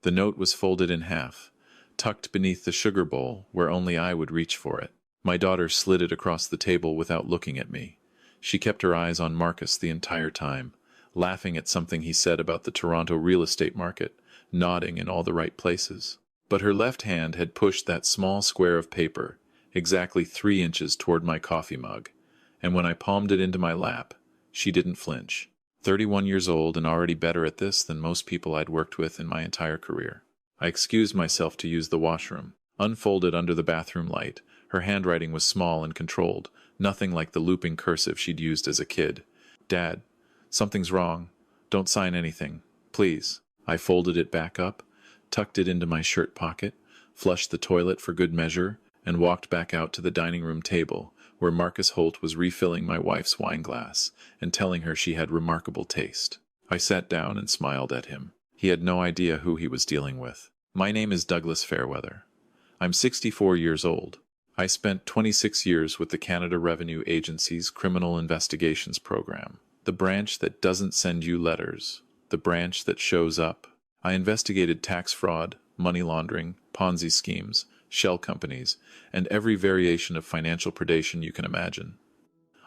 The note was folded in half, tucked beneath the sugar bowl where only I would reach for it. My daughter slid it across the table without looking at me. She kept her eyes on Marcus the entire time, laughing at something he said about the Toronto real estate market, nodding in all the right places. But her left hand had pushed that small square of paper exactly 3 inches toward my coffee mug, and when I palmed it into my lap, she didn't flinch. 31 years old and already better at this than most people I'd worked with in my entire career. I excused myself to use the washroom. Unfolded under the bathroom light, her handwriting was small and controlled, nothing like the looping cursive she'd used as a kid. "Dad, something's wrong. Don't sign anything, please." I folded it back up, tucked it into my shirt pocket, flushed the toilet for good measure, and walked back out to the dining room table, where Marcus Holt was refilling my wife's wine glass and telling her she had remarkable taste. I sat down and smiled at him. He had no idea who he was dealing with. "My name is Douglas Fairweather. I'm 64 years old. I spent 26 years with the Canada Revenue Agency's Criminal Investigations Program, the branch that doesn't send you letters, the branch that shows up. I investigated tax fraud, money laundering, Ponzi schemes, shell companies, and every variation of financial predation you can imagine.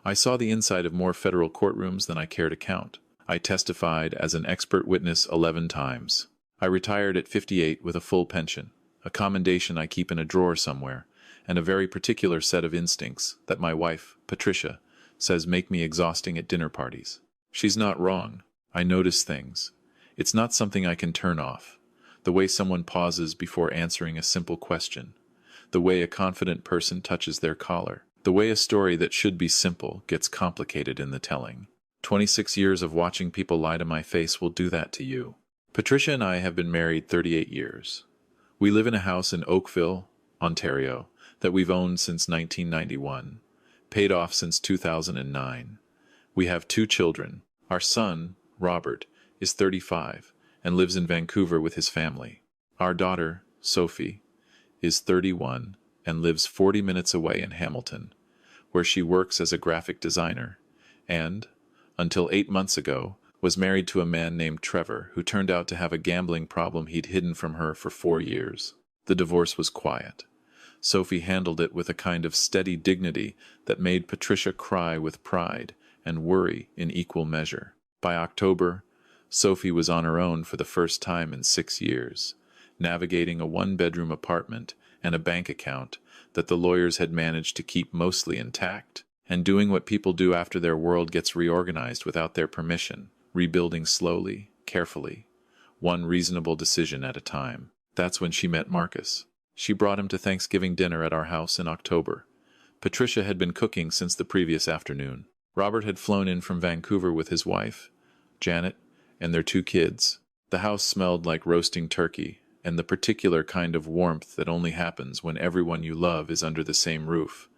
I saw the inside of more federal courtrooms than I care to count. I testified as an expert witness 11 times. I retired at 58 with a full pension, a commendation I keep in a drawer somewhere, and a very particular set of instincts that my wife, Patricia, says make me exhausting at dinner parties. She's not wrong. I notice things. It's not something I can turn off. The way someone pauses before answering a simple question. The way a confident person touches their collar. The way a story that should be simple gets complicated in the telling. 26 years of watching people lie to my face will do that to you. Patricia and I have been married 38 years. We live in a house in Oakville, Ontario, that we've owned since 1991, paid off since 2009. We have 2 children. Our son, Robert, is 35 and lives in Vancouver with his family. Our daughter, Sophie, is 31 and lives 40 minutes away in Hamilton, where she works as a graphic designer, and, until 8 months ago, was married to a man named Trevor who turned out to have a gambling problem he'd hidden from her for 4 years. The divorce was quiet. Sophie handled it with a kind of steady dignity that made Patricia cry with pride and worry in equal measure. By October, Sophie was on her own for the first time in 6 years, navigating a 1-bedroom apartment and a bank account that the lawyers had managed to keep mostly intact, and doing what people do after their world gets reorganized without their permission, rebuilding slowly, carefully, one reasonable decision at a time. That's when she met Marcus. She brought him to Thanksgiving dinner at our house in October. Patricia had been cooking since the previous afternoon. Robert had flown in from Vancouver with his wife, Janet, and their 2 kids. The house smelled like roasting turkey, and the particular kind of warmth that only happens when everyone you love is under the same roof.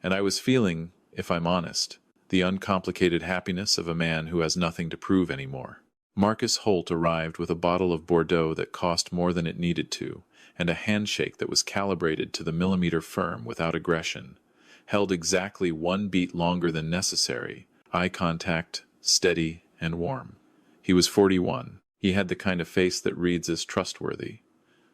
And I was feeling, if I'm honest, the uncomplicated happiness of a man who has nothing to prove anymore. Marcus Holt arrived with a bottle of Bordeaux that cost more than it needed to, and a handshake that was calibrated to the millimeter firm without aggression, held exactly 1 beat longer than necessary, eye contact, steady and warm. He was 41. He had the kind of face that reads as trustworthy.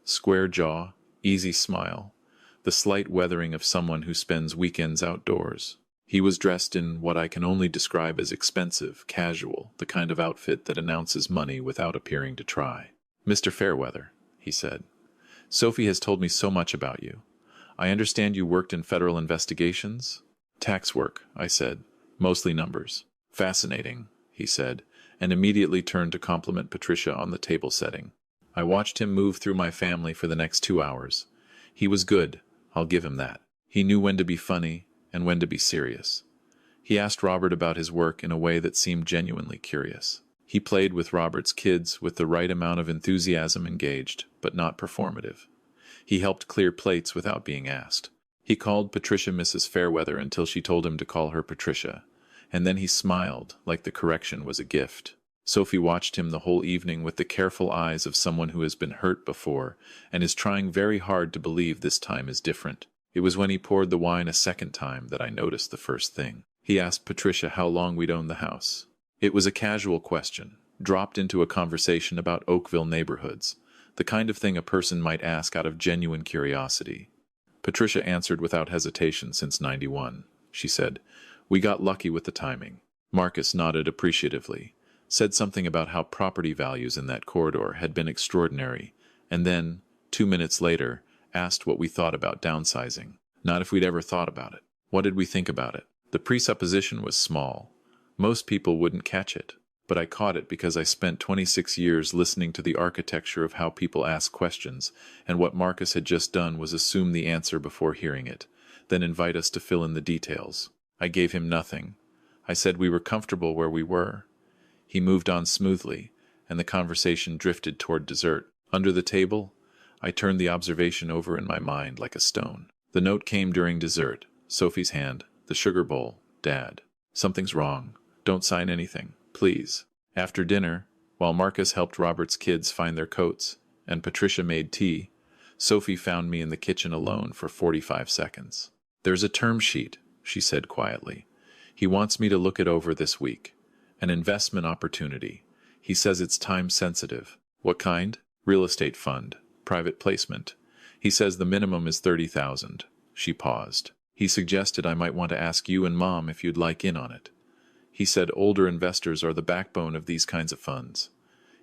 Square jaw, easy smile, the slight weathering of someone who spends weekends outdoors. He was dressed in what I can only describe as expensive, casual, the kind of outfit that announces money without appearing to try. "Mr. Fairweather," he said, "Sophie has told me so much about you. I understand you worked in federal investigations?" "Tax work," I said. "Mostly numbers." "Fascinating," he said, and immediately turned to compliment Patricia on the table setting. I watched him move through my family for the next 2 hours. He was good, I'll give him that. He knew when to be funny and when to be serious. He asked Robert about his work in a way that seemed genuinely curious. He played with Robert's kids with the right amount of enthusiasm, engaged, but not performative. He helped clear plates without being asked. He called Patricia Mrs. Fairweather until she told him to call her Patricia, and then he smiled like the correction was a gift. Sophie watched him the whole evening with the careful eyes of someone who has been hurt before and is trying very hard to believe this time is different. It was when he poured the wine a second time that I noticed the first thing. He asked Patricia how long we'd owned the house. It was a casual question, dropped into a conversation about Oakville neighborhoods, The kind of thing a person might ask out of genuine curiosity. Patricia answered without hesitation. Since '91, she said. We got lucky with the timing. Marcus nodded appreciatively, said something about how property values in that corridor had been extraordinary, and then, 2 minutes later, asked what we thought about downsizing. Not if we'd ever thought about it. What did we think about it? The presupposition was small. Most people wouldn't catch it, but I caught it because I spent 26 years listening to the architecture of how people ask questions, and what Marcus had just done was assume the answer before hearing it, then invite us to fill in the details. I gave him nothing. I said we were comfortable where we were. He moved on smoothly, and the conversation drifted toward dessert. Under the table, I turned the observation over in my mind like a stone. The note came during dessert. Sophie's hand, the sugar bowl. Dad. Something's wrong. Don't sign anything, please. After dinner, while Marcus helped Robert's kids find their coats, and Patricia made tea, Sophie found me in the kitchen alone for 45 seconds. There's a term sheet, she said quietly. He wants me to look it over this week. An investment opportunity. He says it's time-sensitive. What kind? Real estate fund. Private placement. He says the minimum is $30,000. She paused. He suggested I might want to ask you and Mom if you'd like in on it. He said older investors are the backbone of these kinds of funds.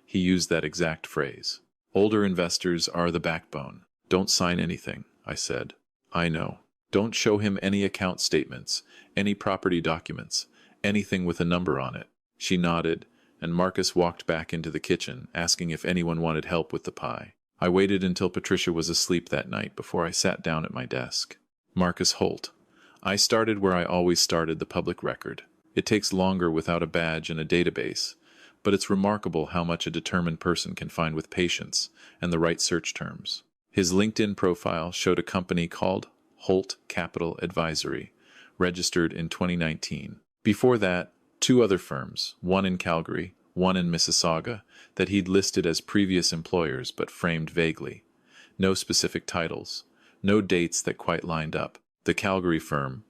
He used that exact phrase. Older investors are the backbone. Don't sign anything, I said. I know. Don't show him any account statements, any property documents, anything with a number on it. She nodded, and Marcus walked back into the kitchen, asking if anyone wanted help with the pie. I waited until Patricia was asleep that night before I sat down at my desk. Marcus Holt. I started where I always started, the public record. It takes longer without a badge and a database, but it's remarkable how much a determined person can find with patience and the right search terms. His LinkedIn profile showed a company called Holt Capital Advisory, registered in 2019. Before that, 2 other firms, one in Calgary, one in Mississauga, that he'd listed as previous employers but framed vaguely. No specific titles, no dates that quite lined up. The Calgary firm,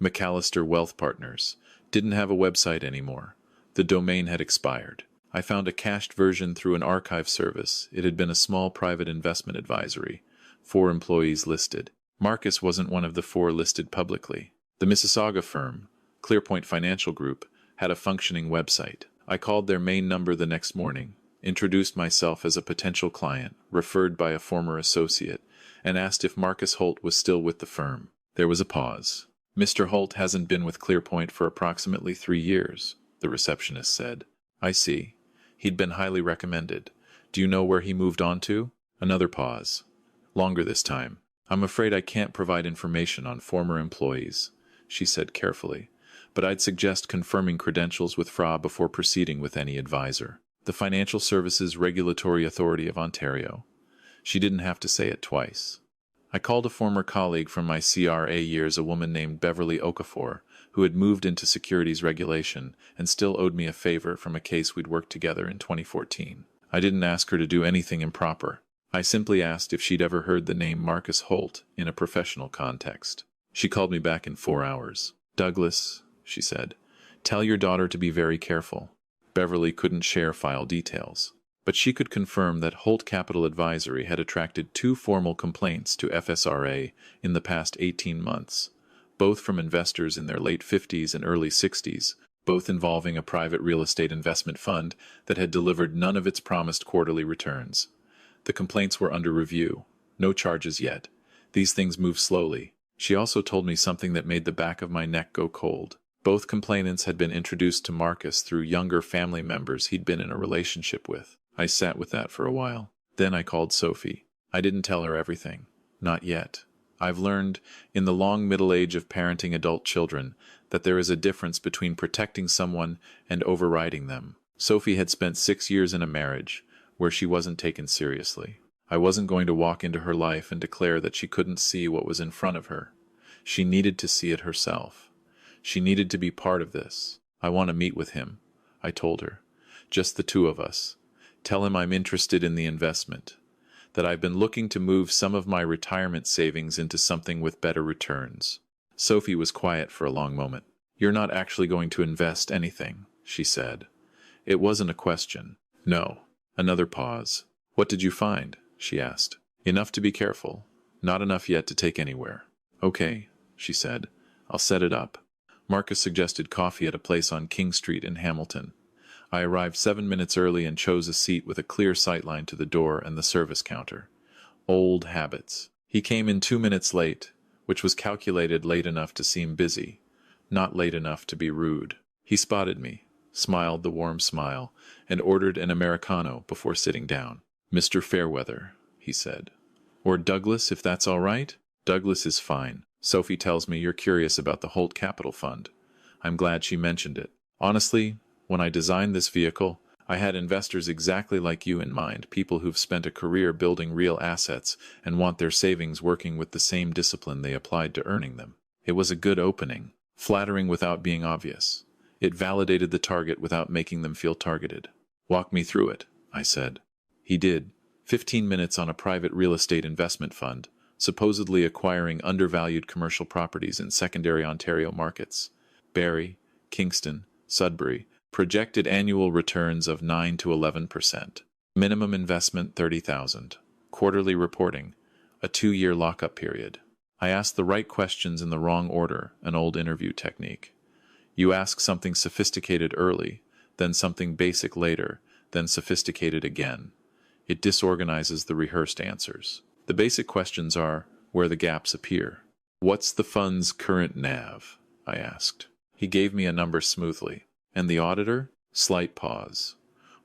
McAllister Wealth Partners, didn't have a website anymore. The domain had expired. I found a cached version through an archive service. It had been a small private investment advisory, 4 employees listed. Marcus wasn't one of the 4 listed publicly. The Mississauga firm, Clearpoint Financial Group, had a functioning website. I called their main number the next morning, introduced myself as a potential client, referred by a former associate, and asked if Marcus Holt was still with the firm. There was a pause. Mr. Holt hasn't been with Clearpoint for approximately 3 years, the receptionist said. I see. He'd been highly recommended. Do you know where he moved on to? Another pause. Longer this time. I'm afraid I can't provide information on former employees, she said carefully, but I'd suggest confirming credentials with FRA before proceeding with any advisor. The Financial Services Regulatory Authority of Ontario. She didn't have to say it twice. I called a former colleague from my CRA years, a woman named Beverly Okafor, who had moved into securities regulation and still owed me a favor from a case we'd worked together in 2014. I didn't ask her to do anything improper. I simply asked if she'd ever heard the name Marcus Holt in a professional context. She called me back in 4 hours. Douglas, she said, tell your daughter to be very careful. Beverly couldn't share file details, but she could confirm that Holt Capital Advisory had attracted 2 formal complaints to FSRA in the past 18 months, both from investors in their late 50s and early 60s, both involving a private real estate investment fund that had delivered none of its promised quarterly returns. The complaints were under review. No charges yet. These things move slowly. She also told me something that made the back of my neck go cold. Both complainants had been introduced to Marcus through younger family members he'd been in a relationship with. I sat with that for a while. Then I called Sophie. I didn't tell her everything. Not yet. I've learned, in the long middle age of parenting adult children, that there is a difference between protecting someone and overriding them. Sophie had spent 6 years in a marriage where she wasn't taken seriously. I wasn't going to walk into her life and declare that she couldn't see what was in front of her. She needed to see it herself. She needed to be part of this. I want to meet with him, I told her. Just the 2 of us. Tell him I'm interested in the investment, that I've been looking to move some of my retirement savings into something with better returns. Sophie was quiet for a long moment. You're not actually going to invest anything, she said. It wasn't a question. No. Another pause. What did you find? she asked. Enough to be careful. Not enough yet to take anywhere. Okay, she said. I'll set it up. Marcus suggested coffee at a place on King Street in Hamilton. I arrived 7 minutes early and chose a seat with a clear sightline to the door and the service counter. Old habits. He came in 2 minutes late, which was calculated late enough to seem busy, not late enough to be rude. He spotted me, smiled the warm smile, and ordered an Americano before sitting down. "Mr. Fairweather," he said. "Or Douglas, if that's all right?" "Douglas is fine. Sophie tells me you're curious about the Holt Capital Fund. I'm glad she mentioned it. Honestly, when I designed this vehicle, I had investors exactly like you in mind, people who've spent a career building real assets and want their savings working with the same discipline they applied to earning them. It was a good opening, flattering without being obvious. It validated the target without making them feel targeted. "Walk me through it," I said. He did. 15 minutes on a private real estate investment fund, supposedly acquiring undervalued commercial properties in secondary Ontario markets. Barrie, Kingston, Sudbury, projected annual returns of 9 to 11%. Minimum investment $30,000. Quarterly reporting. A 2-year lockup period. I asked the right questions in the wrong order, an old interview technique. You ask something sophisticated early, then something basic later, then sophisticated again. It disorganizes the rehearsed answers. The basic questions are where the gaps appear. "What's the fund's current NAV?" I asked. He gave me a number smoothly. "And the auditor?" Slight pause.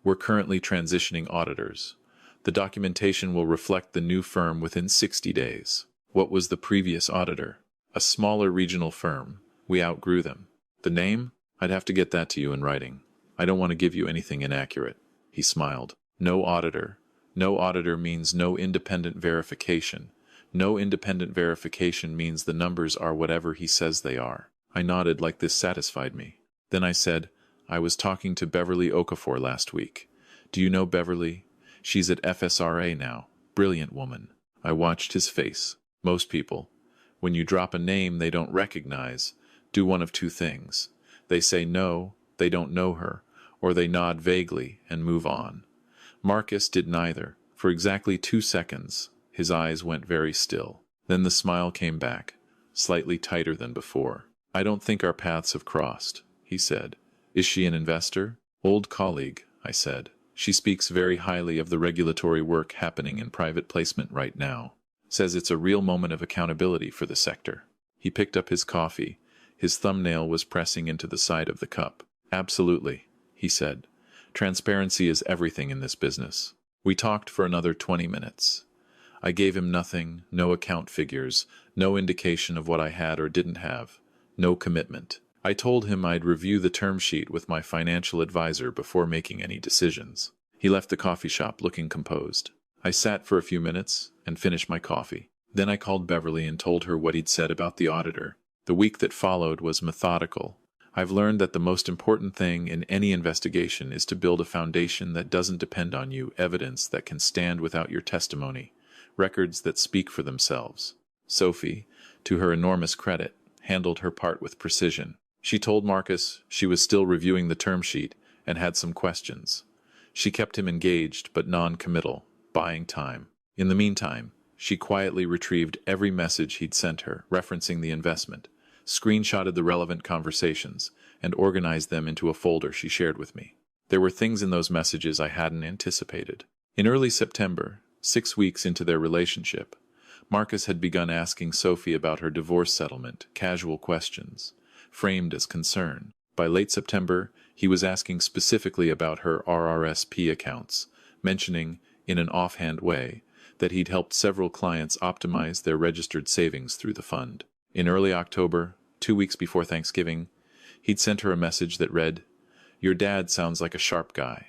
"We're currently transitioning auditors. The documentation will reflect the new firm within 60 days. "What was the previous auditor?" "A smaller regional firm. We outgrew them." "The name?" "I'd have to get that to you in writing. I don't want to give you anything inaccurate." He smiled. "No auditor. No auditor means no independent verification. No independent verification means the numbers are whatever he says they are." I nodded like this satisfied me. Then I said, "I was talking to Beverly Okafor last week. Do you know Beverly? She's at FSRA now. Brilliant woman." I watched his face. Most people, when you drop a name they don't recognize, do one of two things. They say no, they don't know her, or they nod vaguely and move on. Marcus did neither. For exactly 2 seconds, his eyes went very still. Then the smile came back, slightly tighter than before. "I don't think our paths have crossed," he said. "Is she an investor?" "Old colleague," I said. "She speaks very highly of the regulatory work happening in private placement right now. Says it's a real moment of accountability for the sector." He picked up his coffee. His thumbnail was pressing into the side of the cup. "Absolutely," he said. "Transparency is everything in this business." We talked for another 20 minutes. I gave him nothing, no account figures, no indication of what I had or didn't have, no commitment. I told him I'd review the term sheet with my financial advisor before making any decisions. He left the coffee shop looking composed. I sat for a few minutes and finished my coffee. Then I called Beverly and told her what he'd said about the auditor. The week that followed was methodical. I've learned that the most important thing in any investigation is to build a foundation that doesn't depend on you, evidence that can stand without your testimony, records that speak for themselves. Sophie, to her enormous credit, handled her part with precision. She told Marcus she was still reviewing the term sheet and had some questions. She kept him engaged but non-committal, buying time. In the meantime, she quietly retrieved every message he'd sent her, referencing the investment, screenshotted the relevant conversations, and organized them into a folder she shared with me. There were things in those messages I hadn't anticipated. In early September, 6 weeks into their relationship, Marcus had begun asking Sophie about her divorce settlement, casual questions, framed as concern. By late September, he was asking specifically about her RRSP accounts, mentioning, in an offhand way, that he'd helped several clients optimize their registered savings through the fund. In early October, 2 weeks before Thanksgiving, he'd sent her a message that read, "Your dad sounds like a sharp guy.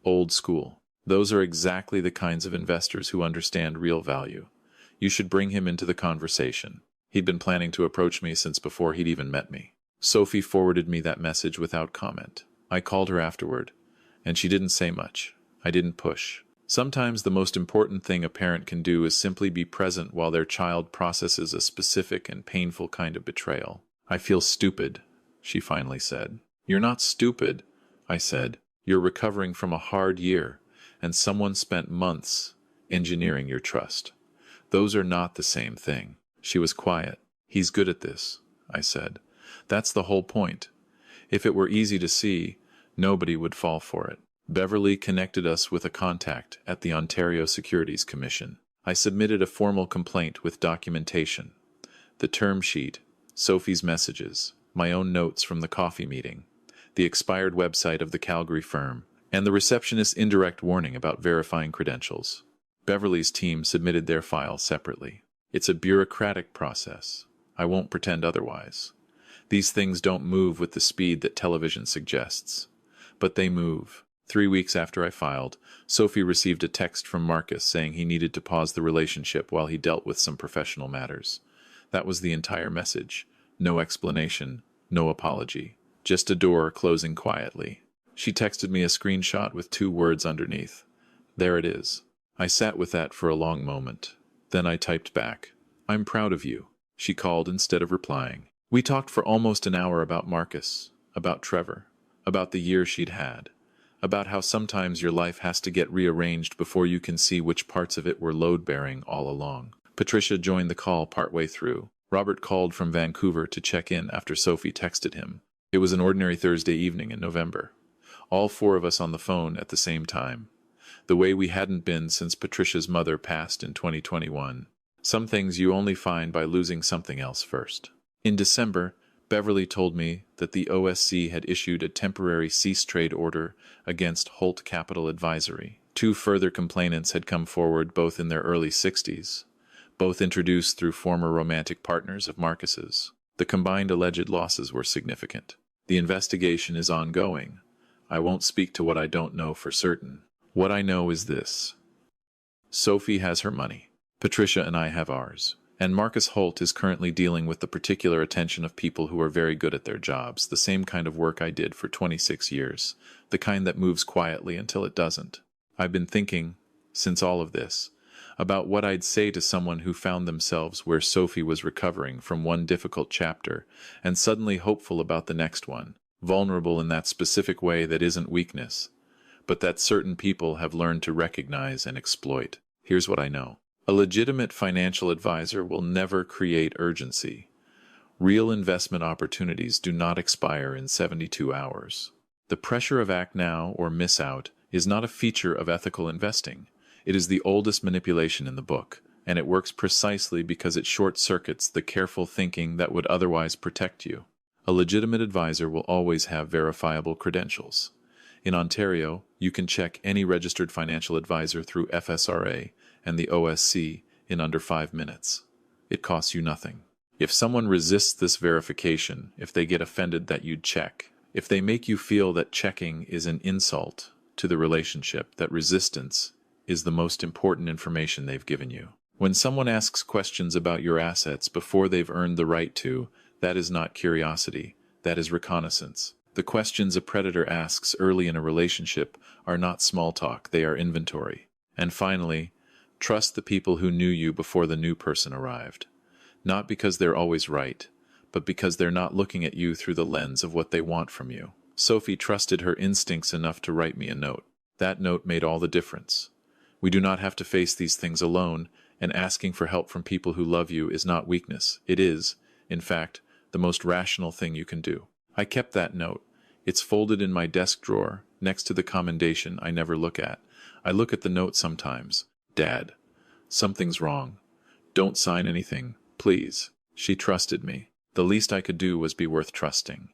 Old school. Those are exactly the kinds of investors who understand real value. You should bring him into the conversation." He'd been planning to approach me since before he'd even met me. Sophie forwarded me that message without comment. I called her afterward, and she didn't say much. I didn't push. Sometimes the most important thing a parent can do is simply be present while their child processes a specific and painful kind of betrayal. "I feel stupid," she finally said. "You're not stupid," I said. "You're recovering from a hard year, and someone spent months, engineering your trust. Those are not the same thing. She was quiet. He's good at this, I said. That's the whole point. If it were easy to see, nobody would fall for it. Beverly connected us with a contact at the Ontario Securities Commission. I submitted a formal complaint with documentation. The term sheet, Sophie's messages, my own notes from the coffee meeting, the expired website of the Calgary firm, and the receptionist's indirect warning about verifying credentials. Beverly's team submitted their file separately. It's a bureaucratic process. I won't pretend otherwise. These things don't move with the speed that television suggests. But they move. 3 weeks after I filed, Sophie received a text from Marcus saying he needed to pause the relationship while he dealt with some professional matters. That was the entire message. No explanation, no apology. Just a door closing quietly. She texted me a screenshot with 2 words underneath. There it is. I sat with that for a long moment. Then I typed back, "I'm proud of you." She called instead of replying. We talked for almost an hour about Marcus, about Trevor, about the year she'd had, about how sometimes your life has to get rearranged before you can see which parts of it were load-bearing all along. Patricia joined the call partway through. Robert called from Vancouver to check in after Sophie texted him. It was an ordinary Thursday evening in November. All 4 of us on the phone at the same time. The way we hadn't been since Patricia's mother passed in 2021. Some things you only find by losing something else first. In December, Beverly told me that the OSC had issued a temporary cease-trade order against Holt Capital Advisory. 2 further complainants had come forward, both in their early 60s, both introduced through former romantic partners of Marcus's. The combined alleged losses were significant. The investigation is ongoing. I won't speak to what I don't know for certain. What I know is this. Sophie has her money. Patricia and I have ours. And Marcus Holt is currently dealing with the particular attention of people who are very good at their jobs, the same kind of work I did for 26 years, the kind that moves quietly until it doesn't. I've been thinking, since all of this, about what I'd say to someone who found themselves where Sophie was recovering from one difficult chapter and suddenly hopeful about the next one, vulnerable in that specific way that isn't weakness, but that certain people have learned to recognize and exploit. Here's what I know. A legitimate financial advisor will never create urgency. Real investment opportunities do not expire in 72 hours. The pressure of act now or miss out is not a feature of ethical investing. It is the oldest manipulation in the book, and it works precisely because it short-circuits the careful thinking that would otherwise protect you. A legitimate advisor will always have verifiable credentials. In Ontario, you can check any registered financial advisor through FSRA and the OSC in under 5 minutes. It costs you nothing. If someone resists this verification, if they get offended that you'd check, if they make you feel that checking is an insult to the relationship, that resistance is the most important information they've given you. When someone asks questions about your assets before they've earned the right to, that is not curiosity, that is reconnaissance. The questions a predator asks early in a relationship are not small talk, they are inventory. And finally, trust the people who knew you before the new person arrived. Not because they're always right, but because they're not looking at you through the lens of what they want from you. Sophie trusted her instincts enough to write me a note. That note made all the difference. We do not have to face these things alone, and asking for help from people who love you is not weakness. It is, in fact, the most rational thing you can do. I kept that note. It's folded in my desk drawer, next to the commendation I never look at. I look at the note sometimes. Dad, something's wrong. Don't sign anything, please. She trusted me. The least I could do was be worth trusting.